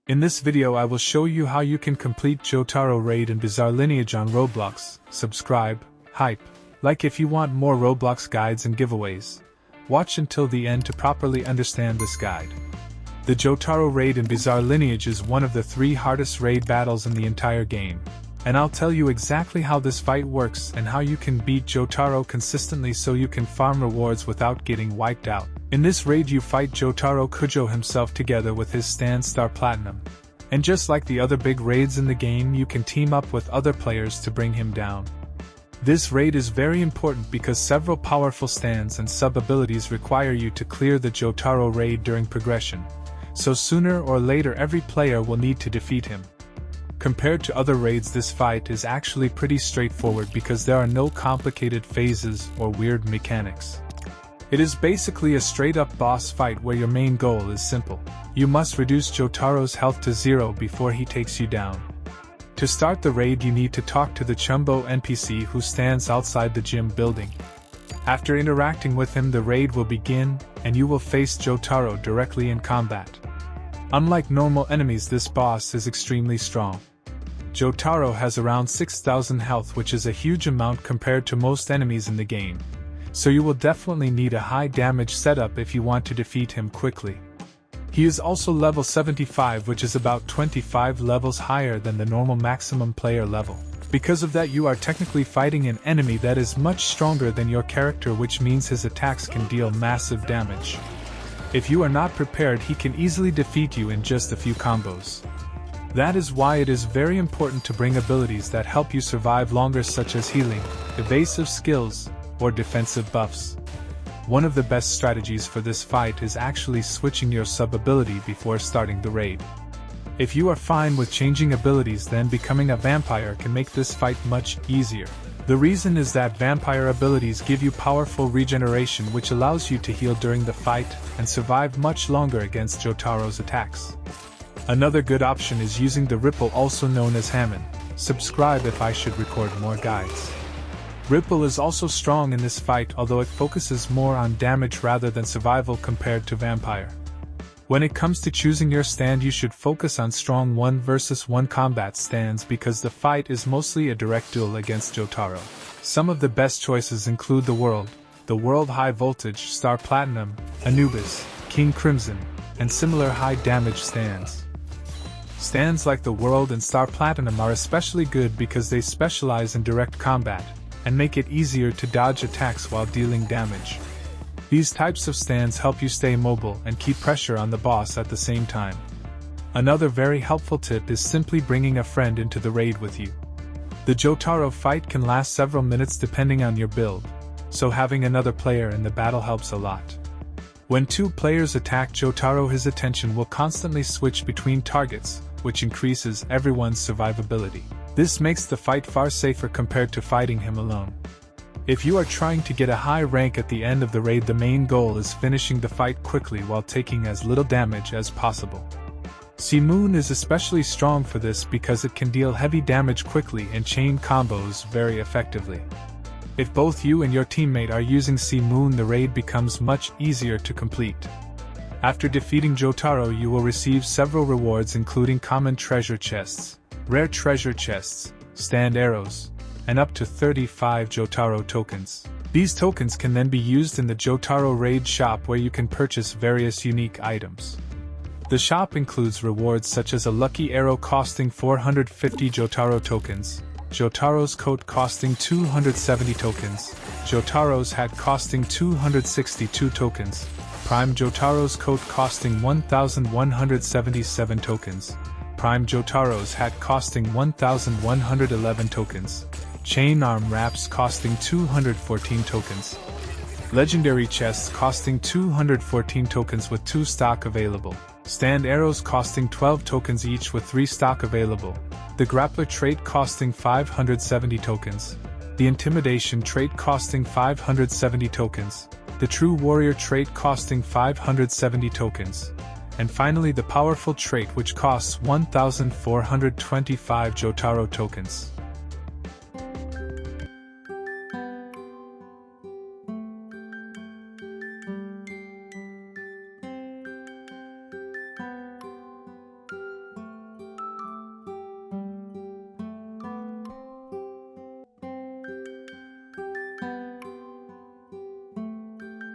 In this video I will show you how you can complete Jotaro raid and bizarre lineage on Roblox. Subscribe, hype, like if you want more Roblox guides and giveaways. Watch until the end to properly understand this guide. The Jotaro raid and bizarre lineage is one of the 3 hardest raid battles in the entire game. And I'll tell you exactly how this fight works and how you can beat Jotaro consistently so you can farm rewards without getting wiped out. In this raid you fight Jotaro Kujo himself together with his stand Star Platinum. And just like the other big raids in the game, you can team up with other players to bring him down. This raid is very important because several powerful stands and sub-abilities require you to clear the Jotaro raid during progression. So sooner or later every player will need to defeat him. Compared to other raids, this fight is actually pretty straightforward because there are no complicated phases or weird mechanics. It is basically a straight-up boss fight where your main goal is simple. You must reduce Jotaro's health to 0 before he takes you down. To start the raid you need to talk to the Chumbo NPC who stands outside the gym building. After interacting with him the raid will begin, and you will face Jotaro directly in combat. Unlike normal enemies, this boss is extremely strong. Jotaro has around 6,000 health, which is a huge amount compared to most enemies in the game. So you will definitely need a high damage setup if you want to defeat him quickly. He is also level 75, which is about 25 levels higher than the normal maximum player level. Because of that you are technically fighting an enemy that is much stronger than your character, which means his attacks can deal massive damage. If you are not prepared, he can easily defeat you in just a few combos. That is why it is very important to bring abilities that help you survive longer, such as healing, evasive skills, or defensive buffs. One of the best strategies for this fight is actually switching your sub-ability before starting the raid. If you are fine with changing abilities, then becoming a vampire can make this fight much easier. The reason is that vampire abilities give you powerful regeneration, which allows you to heal during the fight and survive much longer against Jotaro's attacks. Another good option is using the Ripple, also known as Hammond. Subscribe if I should record more guides. Ripple is also strong in this fight, although it focuses more on damage rather than survival compared to Vampire. When it comes to choosing your stand, you should focus on strong 1 vs 1 combat stands because the fight is mostly a direct duel against Jotaro. Some of the best choices include the World High Voltage, Star Platinum, Anubis, King Crimson, and similar high damage stands. Stands like the World and Star Platinum are especially good because they specialize in direct combat and make it easier to dodge attacks while dealing damage. These types of stands help you stay mobile and keep pressure on the boss at the same time. Another very helpful tip is simply bringing a friend into the raid with you. The Jotaro fight can last several minutes depending on your build, so having another player in the battle helps a lot. When 2 players attack Jotaro, his attention will constantly switch between targets, which increases everyone's survivability. This makes the fight far safer compared to fighting him alone. If you are trying to get a high rank at the end of the raid, the main goal is finishing the fight quickly while taking as little damage as possible. Moon is especially strong for this because it can deal heavy damage quickly and chain combos very effectively. If both you and your teammate are using Moon, the raid becomes much easier to complete. After defeating Jotaro, you will receive several rewards, including common treasure chests, rare treasure chests, stand arrows, and up to 35 Jotaro tokens. These tokens can then be used in the Jotaro raid shop, where you can purchase various unique items. The shop includes rewards such as a lucky arrow costing 450 Jotaro tokens, Jotaro's coat costing 270 tokens, Jotaro's hat costing 262 tokens, Prime Jotaro's coat costing 1,177 tokens, Prime Jotaro's hat costing 1,111 tokens, chain arm wraps costing 214 tokens, legendary chests costing 214 tokens with 2 stock available, stand arrows costing 12 tokens each with 3 stock available, the grappler trait costing 570 tokens, the intimidation trait costing 570 tokens, the true warrior trait costing 570 tokens, and finally the powerful trait, which costs 1,425 Jotaro tokens.